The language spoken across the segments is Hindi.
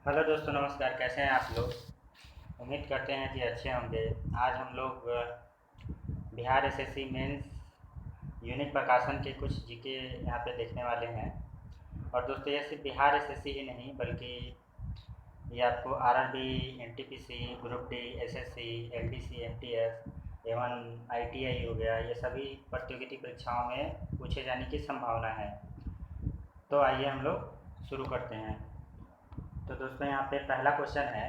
हेलो दोस्तों, नमस्कार। कैसे हैं आप लोग? उम्मीद करते हैं कि अच्छे होंगे। आज हम लोग बिहार एसएससी मेंस यूनिट प्रकाशन के कुछ जीके यहाँ पे देखने वाले हैं। और दोस्तों, ये सिर्फ बिहार एसएससी ही नहीं बल्कि ये आपको RRB, NTPC, group D, SSC, LDC, MTS एवं आईटीआई हो गया, ये सभी प्रतियोगिता परीक्षाओं में पूछे जाने की संभावना है। तो आइए हम लोग शुरू करते हैं। तो दोस्तों, यहाँ पे पहला क्वेश्चन है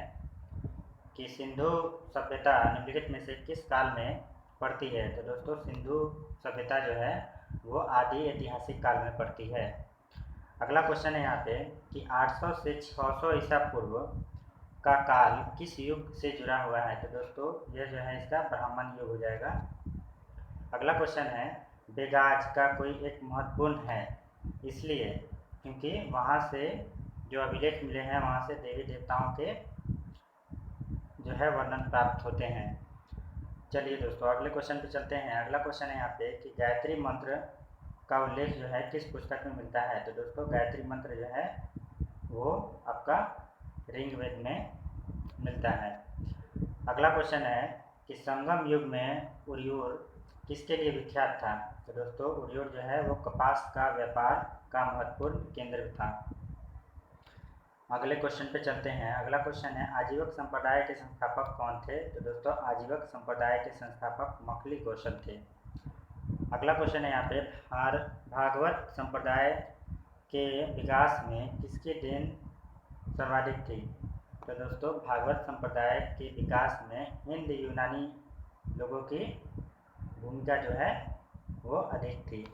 कि सिंधु सभ्यता निम्नलिखित में से किस काल में पड़ती है। तो दोस्तों, सिंधु सभ्यता जो है वो आदि ऐतिहासिक काल में पड़ती है। अगला क्वेश्चन है यहाँ पे कि 800 से 600 ईसा पूर्व का काल किस युग से जुड़ा हुआ है। तो दोस्तों, ये जो है इसका ब्राह्मण युग हो जाएगा। अगला क्वेश्चन है, बेगाज का कोई एक महत्वपूर्ण है इसलिए क्योंकि वहाँ से जो अभिलेख मिले हैं वहाँ से देवी देवताओं के जो है वर्णन प्राप्त होते हैं। चलिए दोस्तों, अगले क्वेश्चन पे चलते हैं। अगला क्वेश्चन है यहाँ पे कि गायत्री मंत्र का उल्लेख जो है किस पुस्तक में मिलता है। तो दोस्तों, गायत्री मंत्र जो है वो आपका ऋग्वेद में मिलता है। अगला क्वेश्चन है कि संगम युग में उर्यूर किसके लिए विख्यात था। तो दोस्तों, उर्यूर जो है वो कपास का व्यापार का महत्वपूर्ण केंद्र था। अगले क्वेश्चन पे चलते हैं। अगला क्वेश्चन है, आजीवक संप्रदाय के संस्थापक कौन थे। तो दोस्तों, आजीवक संप्रदाय के संस्थापक मखली कौशल थे। अगला क्वेश्चन है यहाँ पे, भागवत संप्रदाय के विकास में किसकी देन सर्वाधिक थी। तो दोस्तों, भागवत संप्रदाय के विकास में हिंद यूनानी लोगों की भूमिका जो है वो अधिक थी।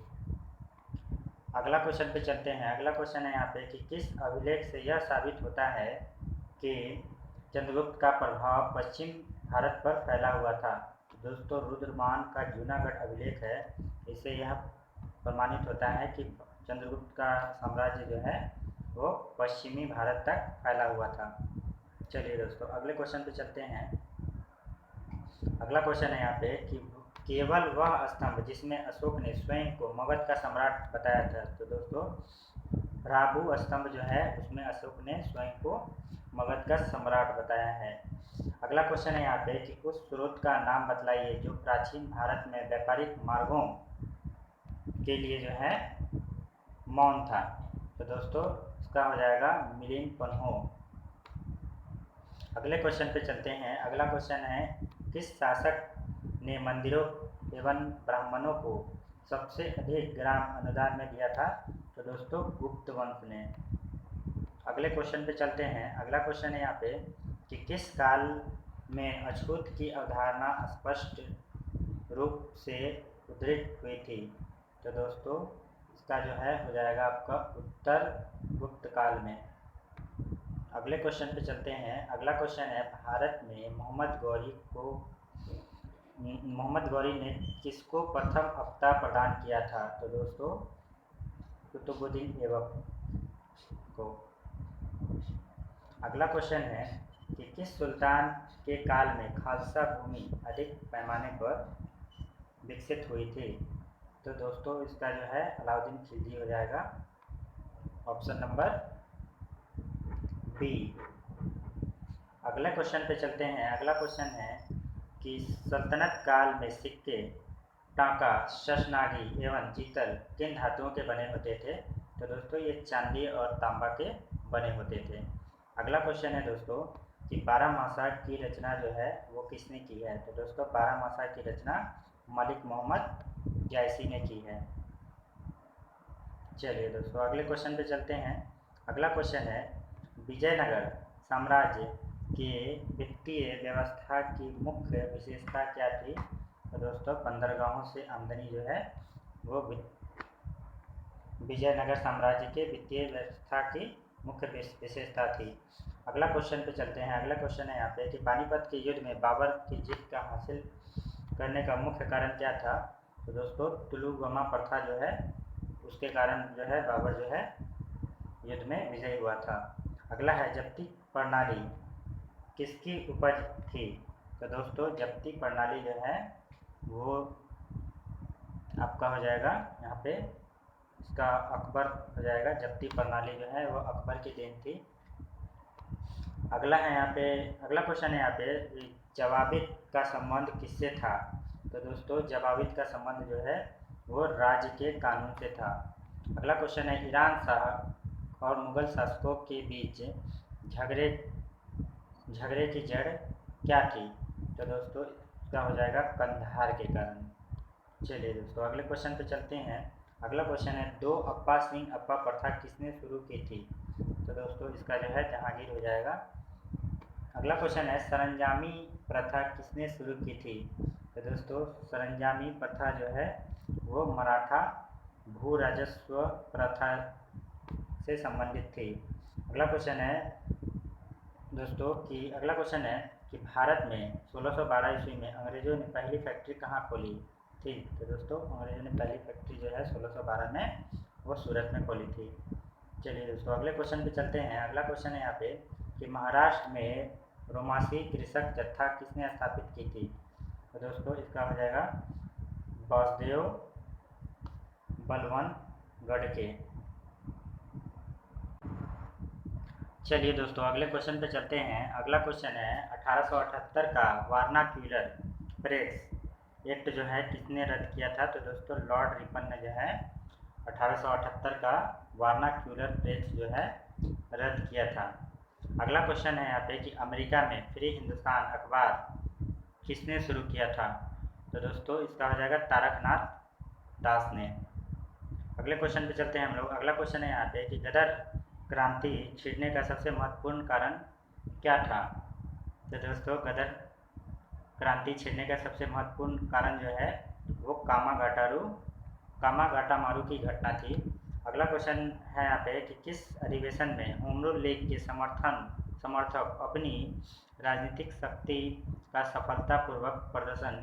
अगला क्वेश्चन पे चलते हैं। अगला क्वेश्चन है यहाँ पे कि किस अभिलेख से यह साबित होता है कि चंद्रगुप्त का प्रभाव पश्चिम भारत पर फैला हुआ था। दोस्तों, रुद्रमान का जूनागढ़ अभिलेख है, इससे यह प्रमाणित होता है कि चंद्रगुप्त का साम्राज्य जो है वो पश्चिमी भारत तक फैला हुआ था। चलिए दोस्तों, अगले क्वेश्चन पे चलते हैं। अगला क्वेश्चन है यहाँ पे कि केवल वह स्तंभ जिसमें अशोक ने स्वयं को मगध का सम्राट बताया था। तो दोस्तों, राबू स्तंभ जो है उसमें अशोक ने स्वयं को मगध का सम्राट बताया है। अगला क्वेश्चन है यहाँ पे कि उस स्रोत का नाम बतलाइए जो प्राचीन भारत में व्यापारिक मार्गों के लिए जो है मौन था। तो दोस्तों, इसका हो जाएगा मिलिंद पन्हो। अगले क्वेश्चन पे चलते हैं। अगला क्वेश्चन है, किस शासक ने मंदिरों एवं ब्राह्मणों को सबसे अधिक ग्राम अनुदान में दिया था। तो दोस्तों, गुप्त वंश ने। अगले क्वेश्चन पे चलते हैं। अगला क्वेश्चन है यहाँ पे कि किस काल में अछूत की अवधारणा स्पष्ट रूप से उद्धृत हुई थी। तो दोस्तों, इसका जो है हो जाएगा आपका उत्तर गुप्त काल में। अगले क्वेश्चन पे चलते हैं। अगला क्वेश्चन है, भारत में मोहम्मद गौरी ने किसको प्रथम अफ्ताह प्रदान किया था। तो दोस्तों, कुतुबुद्दीन ऐबक को। अगला क्वेश्चन है कि किस सुल्तान के काल में खालसा भूमि अधिक पैमाने पर विकसित हुई थी। तो दोस्तों, इसका जो है अलाउद्दीन खिलजी हो जाएगा, ऑप्शन नंबर बी। अगला क्वेश्चन पे चलते हैं। अगला क्वेश्चन है कि सल्तनत काल में सिक्के टाँका, शशनागी एवं जीतल किन धातुओं के बने होते थे। तो दोस्तों, ये चांदी और तांबा के बने होते थे। अगला क्वेश्चन है दोस्तों कि बारहमासा की रचना जो है वो किसने की है। तो दोस्तों, बारहमासा की रचना मलिक मोहम्मद जायसी ने की है। चलिए दोस्तों, अगले क्वेश्चन पे चलते हैं। अगला क्वेश्चन है, विजयनगर साम्राज्य के वित्तीय व्यवस्था की मुख्य विशेषता क्या थी। तो दोस्तों, बंदरगाहों से आमदनी जो है वो विजयनगर साम्राज्य के वित्तीय व्यवस्था की मुख्य विशेषता थी। अगला क्वेश्चन पे चलते हैं। अगला क्वेश्चन है यहाँ पे कि पानीपत के युद्ध में बाबर की जीत का हासिल करने का मुख्य कारण क्या था। तो दोस्तों, तुलुगमा प्रथा जो है उसके कारण जो है बाबर जो है युद्ध में विजयी हुआ था। अगला है, जब्ती प्रणाली किसकी उपज थी। तो दोस्तों, जब्ती प्रणाली जो है वो आपका हो जाएगा यहाँ पे, इसका अकबर हो जाएगा। जब्ती प्रणाली जो है वो अकबर की देन थी। अगला है यहाँ पे, अगला क्वेश्चन है यहाँ पे, जवाबित का संबंध किससे था? तो दोस्तों जवाबित का संबंध जो है वो राज्य के कानून से था। अगला क्वेश्चन है, ईरान शाह और मुगल शासकों के बीच झगड़े झगड़े की जड़ क्या थी? तो दोस्तों इसका हो जाएगा कंधार के कारण। चलिए दोस्तों अगले क्वेश्चन पे चलते हैं। अगला क्वेश्चन है, दो अप्पा सिंह अप्पा प्रथा किसने शुरू की थी? तो दोस्तों इसका जो है जहांगीर हो जाएगा। अगला क्वेश्चन है, सरंजामी प्रथा किसने शुरू की थी? तो दोस्तों सरंजामी प्रथा जो है वो मराठा भू राजस्व प्रथा से संबंधित थी। अगला क्वेश्चन है दोस्तों कि भारत में 1612 ईस्वी में अंग्रेजों ने पहली फैक्ट्री कहाँ खोली थी? तो दोस्तों अंग्रेजों ने पहली फैक्ट्री जो है 1612 में वो सूरत में खोली थी। चलिए दोस्तों अगले क्वेश्चन पे चलते हैं। अगला क्वेश्चन है यहाँ पे कि महाराष्ट्र में रोमासी कृषक जत्था किसने स्थापित की थी? तो दोस्तों इसका हो जाएगा वासुदेव बलवंत गढ़के। चलिए दोस्तों अगले क्वेश्चन पे चलते हैं। अगला क्वेश्चन है, 1878 का वार्नाक्यूलर प्रेस एक्ट जो है किसने रद्द किया था? तो दोस्तों लॉर्ड रिपन ने जो है 1878 का वार्नाक्यूलर प्रेस जो है रद्द किया था। अगला क्वेश्चन है यहाँ पे कि अमेरिका में फ्री हिंदुस्तान अखबार किसने शुरू किया था? तो दोस्तों इसका हो जाएगा तारकनाथ दास ने। अगले क्वेश्चन पे चलते हैं हम लोग। अगला क्वेश्चन है यहाँ पे कि गदर क्रांति छिड़ने का सबसे महत्वपूर्ण कारण क्या था? तो दोस्तों गदर क्रांति छिड़ने का सबसे महत्वपूर्ण कारण जो है वो कामागाटामारू की घटना थी। अगला क्वेश्चन है यहाँ पे कि किस अधिवेशन में होम रूल लीग के समर्थक अपनी राजनीतिक शक्ति का सफलतापूर्वक प्रदर्शन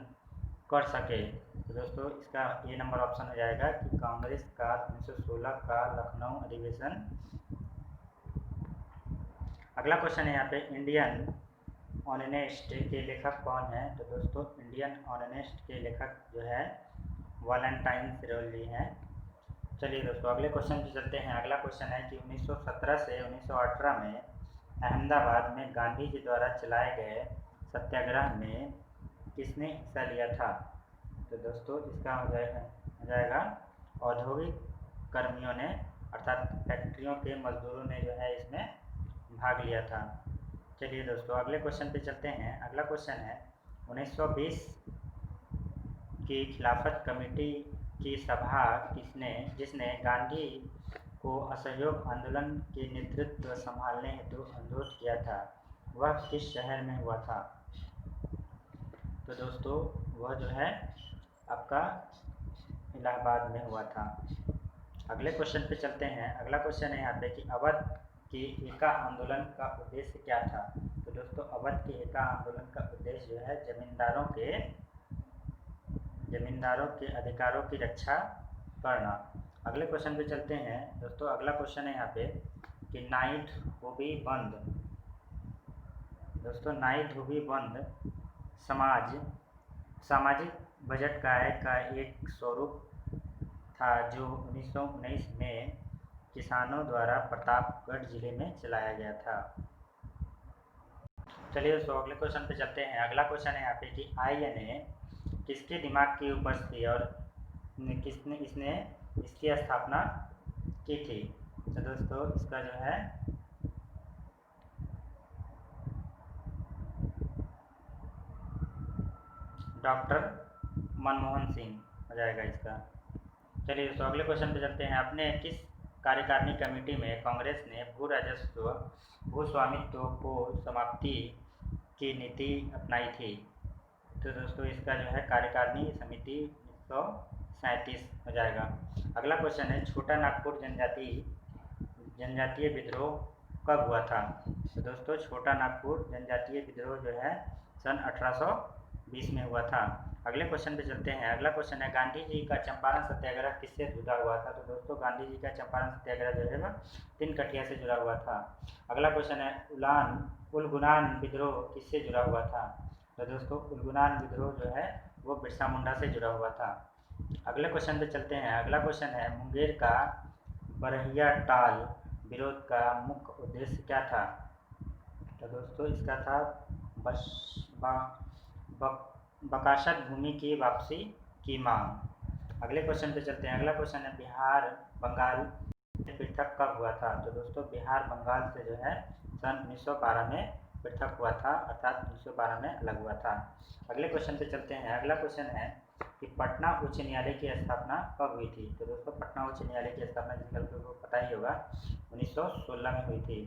कर सके? तो दोस्तों इसका ये नंबर ऑप्शन हो जाएगा कि कांग्रेस का 1916 का लखनऊ अधिवेशन। अगला क्वेश्चन है यहाँ पे, इंडियन ऑनेस्ट के लेखक कौन है? तो दोस्तों इंडियन ऑनेस्ट के लेखक जो है वैलेंटाइन सिरोली हैं। चलिए दोस्तों अगले क्वेश्चन पे चलते हैं। अगला क्वेश्चन है कि 1917 से 1918 में अहमदाबाद में गांधी जी द्वारा चलाए गए सत्याग्रह में किसने हिस्सा लिया था? तो दोस्तों इसका हो जाएगा औद्योगिक कर्मियों ने, अर्थात फैक्ट्रियों के मजदूरों ने जो है इसमें भाग लिया था। चलिए दोस्तों अगले क्वेश्चन पे चलते हैं। अगला क्वेश्चन है, 1920 की खिलाफत कमेटी की सभा जिसने गांधी को असहयोग आंदोलन के नेतृत्व संभालने हेतु अनुरोध किया था, वह किस शहर में हुआ था? तो दोस्तों वह जो है आपका इलाहाबाद में हुआ था। अगले क्वेश्चन पे चलते हैं। अगला क्वेश्चन है यहाँ पे कि अवध के एका आंदोलन का उद्देश्य क्या था? तो दोस्तों अवध के एका आंदोलन का उद्देश्य जो है जमींदारों के अधिकारों की रक्षा करना। अगले क्वेश्चन पे चलते हैं दोस्तों। अगला क्वेश्चन है यहाँ पे कि नाई धोबी बंद, दोस्तों नाई धोबी बंद सामाजिक बजट का एक स्वरूप था जो 1919 में किसानों द्वारा प्रतापगढ़ जिले में चलाया गया था। चलिए दोस्तों अगले क्वेश्चन पे चलते हैं। अगला क्वेश्चन है यहाँ पे कि INA किसके दिमाग की उपज थी और किसने इसकी स्थापना की थी? तो दोस्तों इसका जो है डॉक्टर मनमोहन सिंह हो जाएगा इसका। चलिए दोस्तों अगले क्वेश्चन पे चलते हैं। अपने किस कार्यकारिणी कमेटी में कांग्रेस ने भू स्वामित्व को समाप्ति की नीति अपनाई थी? तो दोस्तों इसका जो है कार्यकारिणी समिति 1937 हो जाएगा। अगला क्वेश्चन है, छोटा नागपुर जनजातीय विद्रोह कब हुआ था? तो दोस्तों छोटा नागपुर जनजातीय विद्रोह जो है सन 1820 में हुआ था। अगले क्वेश्चन पे चलते हैं। अगला क्वेश्चन है, गांधी जी का चंपारण सत्याग्रह किससे जुड़ा हुआ था? तो दोस्तों गांधी जी का चंपारण सत्याग्रह जो है वह तिनकटिया से जुड़ा हुआ था। अगला क्वेश्चन है, उलगुनान विद्रोह किससे जुड़ा हुआ था? तो दोस्तों उलगुनान विद्रोह जो है वो बिरसा मुंडा से जुड़ा हुआ था। अगले क्वेश्चन पे चलते हैं। अगला क्वेश्चन है, मुंगेर का बरहिया टाल विरोध का मुख्य उद्देश्य क्या था? तो दोस्तों इसका था बस बा, बकाशत भूमि की वापसी की मांग। अगले क्वेश्चन पे चलते हैं। अगला क्वेश्चन है बिहार बंगाल पृथक कब हुआ था। तो दोस्तों बिहार बंगाल से जो है सन 1912 में पृथक हुआ था, अर्थात 1912 में अलग हुआ था। अगले क्वेश्चन पे चलते हैं। अगला क्वेश्चन है कि पटना उच्च न्यायालय की स्थापना कब हुई थी। तो दोस्तों पटना उच्च न्यायालय की स्थापना जिन को पता ही होगा 1916 में हुई थी।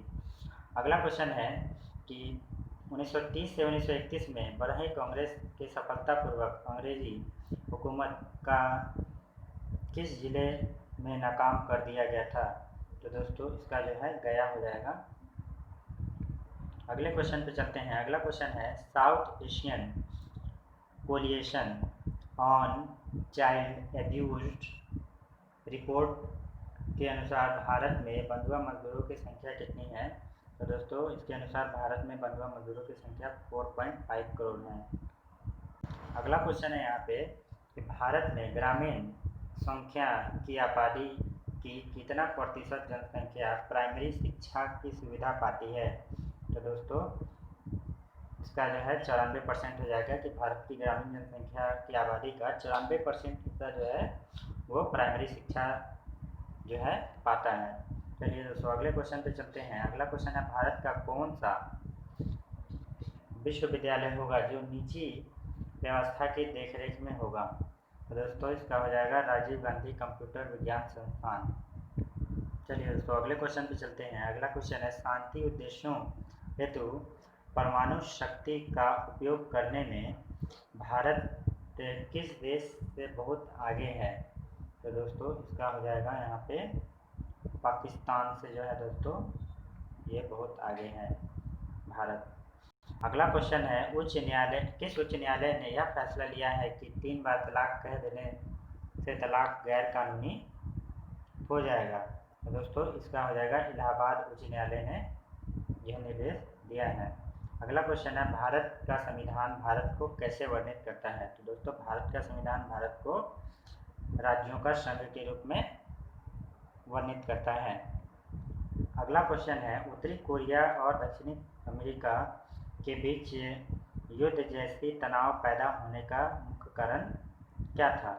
अगला क्वेश्चन है कि 1930 से 1931 में बरही कांग्रेस के सफलतापूर्वक अंग्रेजी हुकूमत का किस जिले में नाकाम कर दिया गया था। तो दोस्तों इसका जो है गया हो जाएगा। अगले क्वेश्चन पे चलते हैं। अगला क्वेश्चन है south Asian coalition on child abuse report के अनुसार भारत में बंधुआ मजदूरों की संख्या कितनी है। तो दोस्तों इसके अनुसार भारत में बंधुआ मजदूरों की संख्या 4.5 करोड़ है। अगला क्वेश्चन है यहाँ पे कि भारत में ग्रामीण संख्या की आबादी की कितना प्रतिशत जनसंख्या प्राइमरी शिक्षा की सुविधा पाती है। तो दोस्तों इसका जो है 94% हो जाएगा कि भारत की ग्रामीण जनसंख्या की आबादी का 94% हिस्सा जो है वो प्राइमरी शिक्षा जो है पाता है। चलिए दोस्तों अगले क्वेश्चन पे चलते हैं। अगला क्वेश्चन है भारत का कौन सा विश्वविद्यालय होगा जो निजी व्यवस्था की देखरेख में होगा। तो दोस्तों इसका हो जाएगा राजीव गांधी कंप्यूटर विज्ञान संस्थान। चलिए दोस्तों अगले क्वेश्चन पे चलते हैं। अगला क्वेश्चन है शांति उद्देश्यों हेतु परमाणु शक्ति का उपयोग करने में भारत किस देश से बहुत आगे है। तो दोस्तों इसका हो जाएगा यहाँ पे पाकिस्तान से जो है दोस्तों ये बहुत आगे है भारत। अगला क्वेश्चन है किस उच्च न्यायालय ने यह फैसला लिया है कि 3 बार तलाक कह देने से तलाक गैर कानूनी हो जाएगा। तो दोस्तों इसका हो जाएगा इलाहाबाद उच्च न्यायालय ने यह निर्देश दिया है। अगला क्वेश्चन है भारत का संविधान भारत को कैसे वर्णित करता है। तो दोस्तों भारत का संविधान भारत को राज्यों का संघ के रूप में वर्णित करता है। अगला क्वेश्चन है उत्तरी कोरिया और दक्षिणी अमेरिका के बीच युद्ध जैसी तनाव पैदा होने का मुख्य कारण क्या था।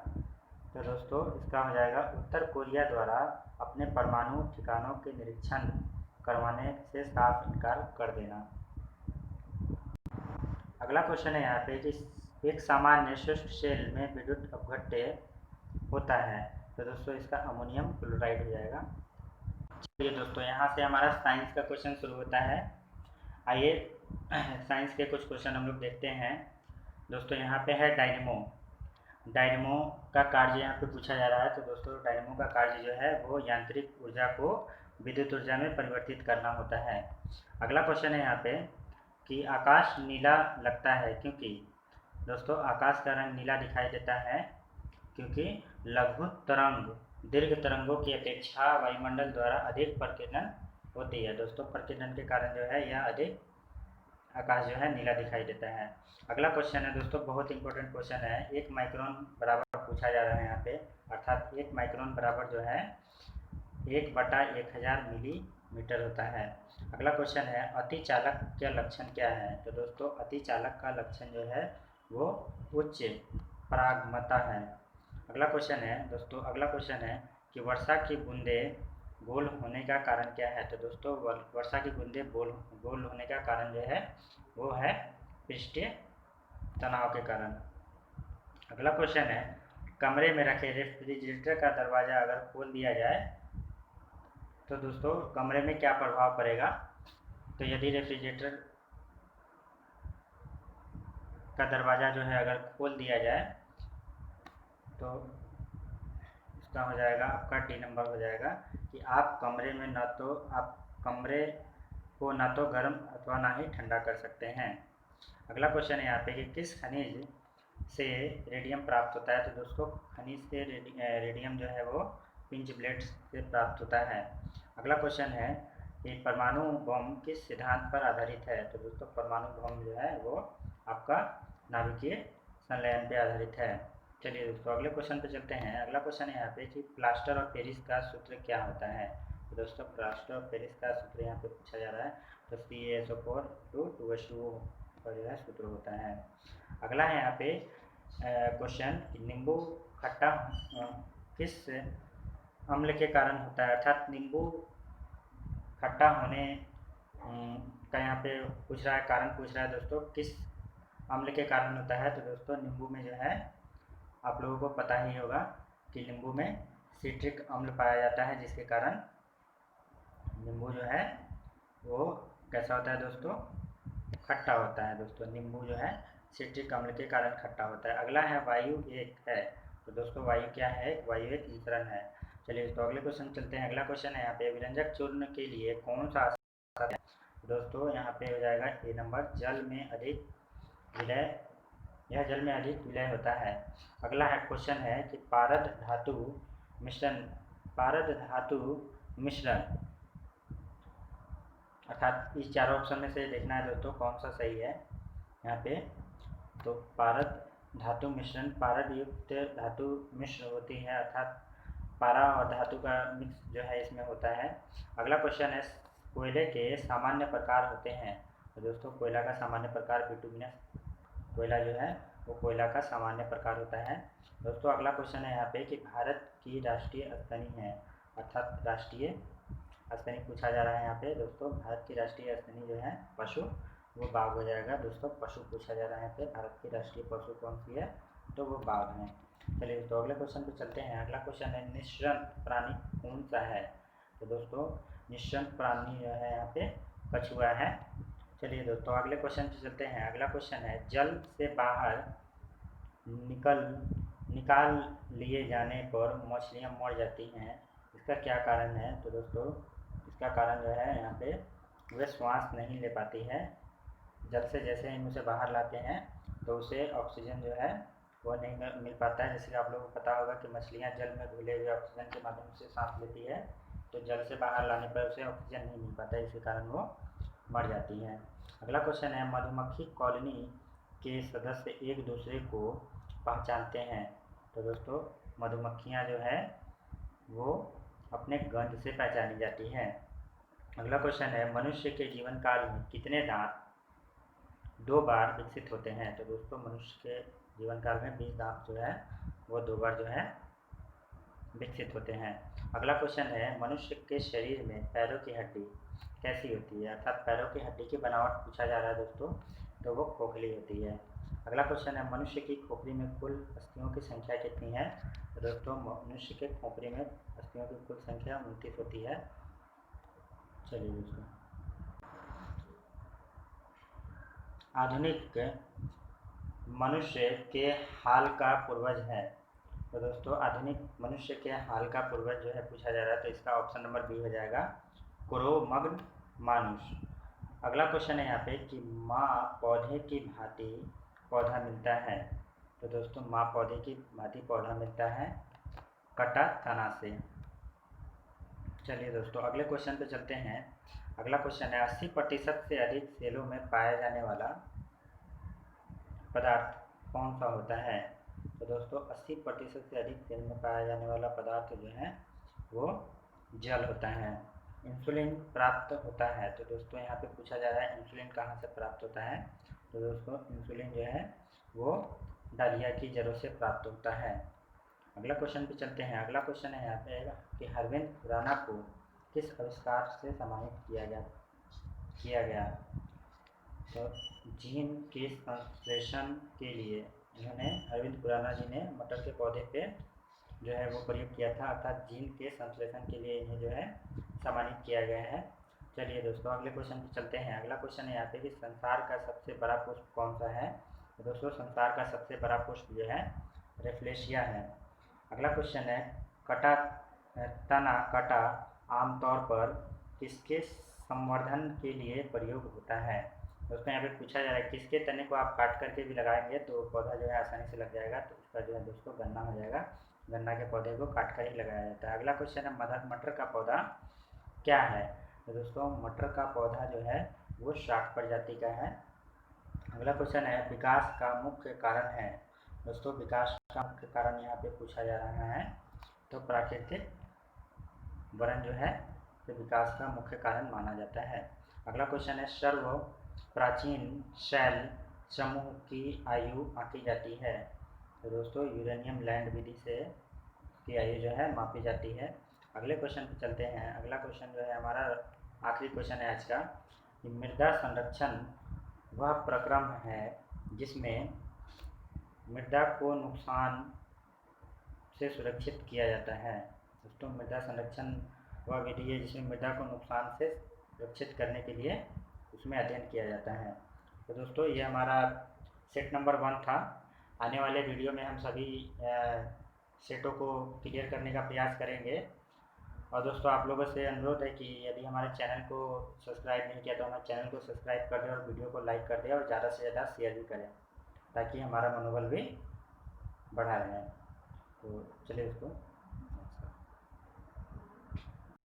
तो दोस्तों इसका हो जाएगा उत्तर कोरिया द्वारा अपने परमाणु ठिकानों के निरीक्षण करवाने से साफ इनकार कर देना। अगला क्वेश्चन है यहाँ पे कि एक सामान्य शुष्क सेल में विद्युत अपघट्य होता है। तो दोस्तों इसका अमोनियम क्लोराइड हो जाएगा। चलिए दोस्तों यहाँ से हमारा साइंस का क्वेश्चन शुरू होता है। आइए साइंस के कुछ क्वेश्चन हम लोग देखते हैं। दोस्तों यहाँ पे है डायनेमो का कार्य यहाँ पे पूछा जा रहा है। तो दोस्तों डायनेमो का कार्य जो है वो यांत्रिक ऊर्जा को विद्युत ऊर्जा में परिवर्तित करना होता है। अगला क्वेश्चन है यहाँ पे कि आकाश नीला लगता है क्योंकि। दोस्तों आकाश का रंग नीला दिखाई देता है क्योंकि लघु तरंग दीर्घ तरंगों की अपेक्षा वायुमंडल द्वारा अधिक प्रकीर्णन होती है। दोस्तों प्रकीर्णन के कारण जो है यह अधिक आकाश जो है नीला दिखाई देता है। अगला क्वेश्चन है दोस्तों बहुत इंपॉर्टेंट क्वेश्चन है। 1 माइक्रोन बराबर पूछा जा रहा है यहाँ पे, अर्थात 1 माइक्रोन बराबर जो है 1/1000 मिलीमीटर होता है। अगला क्वेश्चन है अतिचालक का लक्षण क्या है। तो दोस्तों अतिचालक का लक्षण जो है वो उच्च परागमता है। अगला क्वेश्चन है दोस्तों कि वर्षा की बूंदें गोल होने का कारण क्या है। तो दोस्तों वर्षा की बूंदें गोल होने का कारण जो है वो है पृष्ठीय तनाव के कारण। अगला क्वेश्चन है कमरे में रखे रेफ्रिजरेटर का दरवाज़ा अगर खोल दिया जाए तो दोस्तों कमरे में क्या प्रभाव पड़ेगा। तो यदि रेफ्रिजरेटर का दरवाज़ा जो है अगर खोल दिया जाए तो इसका हो जाएगा आपका डी नंबर हो जाएगा कि आप कमरे में कमरे को ना तो गर्म अथवा ना ही ठंडा कर सकते हैं। अगला क्वेश्चन है यहाँ पे कि किस खनिज से रेडियम प्राप्त होता है। तो दोस्तों खनिज से रेडियम जो है वो पिंच ब्लेड से प्राप्त होता है। अगला क्वेश्चन है कि परमाणु बम किस सिद्धांत पर आधारित है। तो दोस्तों परमाणु बम जो है वो आपका नाभिकीय संलयन पर आधारित है। चलिए दोस्तों अगले क्वेश्चन पे चलते हैं। अगला क्वेश्चन है यहाँ पे कि प्लास्टर ऑफ पेरिस का सूत्र क्या होता है। तो दोस्तों प्लास्टर ऑफ पेरिस का सूत्र यहाँ पे पूछा जा रहा है, तो CaSO4 2H2O का जो है सूत्र होता है। अगला है यहाँ पे क्वेश्चन, नींबू खट्टा किस अम्ल के कारण होता है, अर्थात नींबू खट्टा होने का यहाँ पे पूछ रहा है, कारण पूछ रहा है दोस्तों, किस अम्ल के कारण होता है। तो दोस्तों नींबू में जो है आप लोगों को पता ही होगा कि नींबू में सिट्रिक अम्ल पाया जाता है, जिसके कारण नींबू जो है वो कैसा होता है दोस्तों, खट्टा होता है। दोस्तों नींबू जो है सिट्रिक अम्ल के कारण खट्टा होता है। अगला है वायु एक है, तो दोस्तों वायु क्या है, वायु एक मिश्रण है। चलिए तो अगले क्वेश्चन चलते हैं। अगला क्वेश्चन है यहाँ पे, व्यंजक चूर्ण के लिए कौन सा है। दोस्तों यहाँ पे हो जाएगा ए नंबर, जल में अधिक विलय, यह जल में अधिक विलय होता है। अगला है क्वेश्चन है कि पारद धातु मिश्रण, पारद धातु मिश्रण, अर्थात इस चारों ऑप्शन में से देखना है दोस्तों कौन सा सही है यहाँ पे। तो पारद धातु मिश्रण, पारद युक्त धातु मिश्र होती है, अर्थात पारा और धातु का मिक्स जो है इसमें होता है। अगला क्वेश्चन है, कोयले के सामान्य प्रकार होते हैं। तो दोस्तों कोयला का सामान्य प्रकार बिटुमिनस कोयला जो है वो कोयला का सामान्य प्रकार होता है। दोस्तों अगला क्वेश्चन है यहाँ पे कि भारत की राष्ट्रीय स्तनी है, अर्थात राष्ट्रीय स्तनी पूछा जा रहा है यहाँ पे। दोस्तों भारत की राष्ट्रीय स्तनी जो है पशु, वो बाघ हो जाएगा। दोस्तों पशु पूछा जा रहा है यहाँ पे, भारत की राष्ट्रीय पशु कौन सी है, तो वो बाघ है। चलिए तो अगले क्वेश्चन पे चलते हैं। अगला क्वेश्चन है, निःश्रन प्राणी कौन सा है। तो दोस्तों निःश्रन प्राणी जो है यहाँ पे कछुआ है। चलिए दोस्तों अगले क्वेश्चन पे चलते हैं। अगला क्वेश्चन है, जल से बाहर निकाल लिए जाने पर मछलियाँ मर जाती हैं, इसका क्या कारण है। तो दोस्तों इसका कारण जो है यहाँ पे, वे श्वास नहीं ले पाती है। जल से जैसे ही उसे बाहर लाते हैं तो उसे ऑक्सीजन जो है वो नहीं मिल पाता है। जैसे कि आप लोगों को पता होगा कि मछलियाँ जल में घुले हुए ऑक्सीजन के माध्यम से सांस लेती है, तो जल से बाहर लाने पर उसे ऑक्सीजन नहीं मिल पाता है, इसी कारण वो मर जाती हैं। अगला क्वेश्चन है, मधुमक्खी कॉलोनी के सदस्य एक दूसरे को पहचानते हैं। तो दोस्तों मधुमक्खियाँ जो है वो अपने गंध से पहचानी जाती हैं। अगला क्वेश्चन है, मनुष्य के जीवन काल में कितने दांत 2 बार विकसित होते हैं। तो दोस्तों मनुष्य के जीवन काल में 20 दांत जो है वो 2 बार जो है विकसित होते हैं। अगला क्वेश्चन है, मनुष्य के शरीर में पैरों की हड्डी कैसी होती है, अर्थात पैरों की हड्डी की बनावट पूछा जा रहा है दोस्तों, तो वो खोखली होती है। अगला क्वेश्चन है, मनुष्य की खोपड़ी में कुल अस्थियों की संख्या कितनी है। तो दोस्तों मनुष्य के खोपड़ी में अस्थियों की कुल संख्या 29 होती है। चलिए दोस्तों, आधुनिक मनुष्य के हाल का पूर्वज है। तो दोस्तों आधुनिक मनुष्य के हाल का पूर्वज जो है पूछा जा रहा है, तो इसका ऑप्शन नंबर बी हो जाएगा, क्रो-मग्न मानुष। अगला क्वेश्चन है यहाँ पे कि माँ पौधे की भांति पौधा मिलता है। तो दोस्तों माँ पौधे की भांति पौधा मिलता है कटा तना से। चलिए दोस्तों अगले क्वेश्चन पे चलते हैं। अगला क्वेश्चन है, 80% से अधिक सेलों में पाया जाने वाला पदार्थ कौन सा होता है। तो दोस्तों 80% से अधिक सेल में पाया जाने वाला पदार्थ जो है वो जल होता है। इंसुलिन प्राप्त होता है। तो दोस्तों यहाँ पे पूछा जा रहा है इंसुलिन कहाँ से प्राप्त होता है। तो दोस्तों इंसुलिन जो है वो डालिया की जड़ों से प्राप्त होता है। अगला क्वेश्चन पे चलते हैं। अगला क्वेश्चन है यहाँ पे कि अरविंद खुराना को किस आविष्कार से सम्मानित किया गया। तो जीन के संश्लेषण के लिए इन्होंने, अरविंद खुराना जी ने मटर के पौधे पे जो है वो प्रयोग किया था, अर्थात जीन के संश्लेषण के लिए इन्हें जो है सम्मानित किया गया है। चलिए दोस्तों अगले क्वेश्चन पे चलते हैं। अगला क्वेश्चन है यहाँ पे कि संसार का सबसे बड़ा पुष्प कौन सा है। तो दोस्तों संसार का सबसे बड़ा पुष्प जो है रेफ्लेशिया है। अगला क्वेश्चन है, कटा आमतौर पर किसके संवर्धन के लिए प्रयोग होता है। दोस्तों यहाँ पे पूछा जा रहा है किसके तने को आप काट करके भी लगाएंगे तो पौधा जो है आसानी से लग जाएगा। तो इसका जो है दोस्तों गन्ना हो जाएगा, गन्ना के पौधे को काट कर ही लगाया जाता है। अगला क्वेश्चन है, मटर का पौधा क्या है। तो दोस्तों मटर का पौधा जो है वो शाक प्रजाति का है। अगला क्वेश्चन है, विकास का मुख्य कारण है। दोस्तों विकास का मुख्य कारण यहाँ पे पूछा जा रहा है, तो प्राकृतिक वरण जो है के विकास का मुख्य कारण माना जाता है। अगला क्वेश्चन है, सर्व प्राचीन शैल समूह की आयु आंकी जाती है। तो दोस्तों यूरेनियम लैंड विधि से की आयु जो है मापी जाती है। अगले क्वेश्चन पे चलते हैं। अगला क्वेश्चन जो है हमारा आखिरी क्वेश्चन है आज का, मृदा संरक्षण वह प्रक्रम है जिसमें मृदा को नुकसान से सुरक्षित किया जाता है। दोस्तों मृदा संरक्षण वह विधि है जिसमें मृदा को नुकसान से सुरक्षित करने के लिए उसमें अध्ययन किया जाता है। तो दोस्तों ये हमारा सेट नंबर 1 था। आने वाले वीडियो में हम सभी सेटों को क्लियर करने का प्रयास करेंगे। और दोस्तों आप लोगों से अनुरोध है कि यदि हमारे चैनल को सब्सक्राइब नहीं किया तो हमारे चैनल को सब्सक्राइब कर दें और वीडियो को लाइक कर दें और ज़्यादा से ज़्यादा शेयर भी करें ताकि हमारा मनोबल भी बढ़ा रहे। तो चलिए दोस्तों।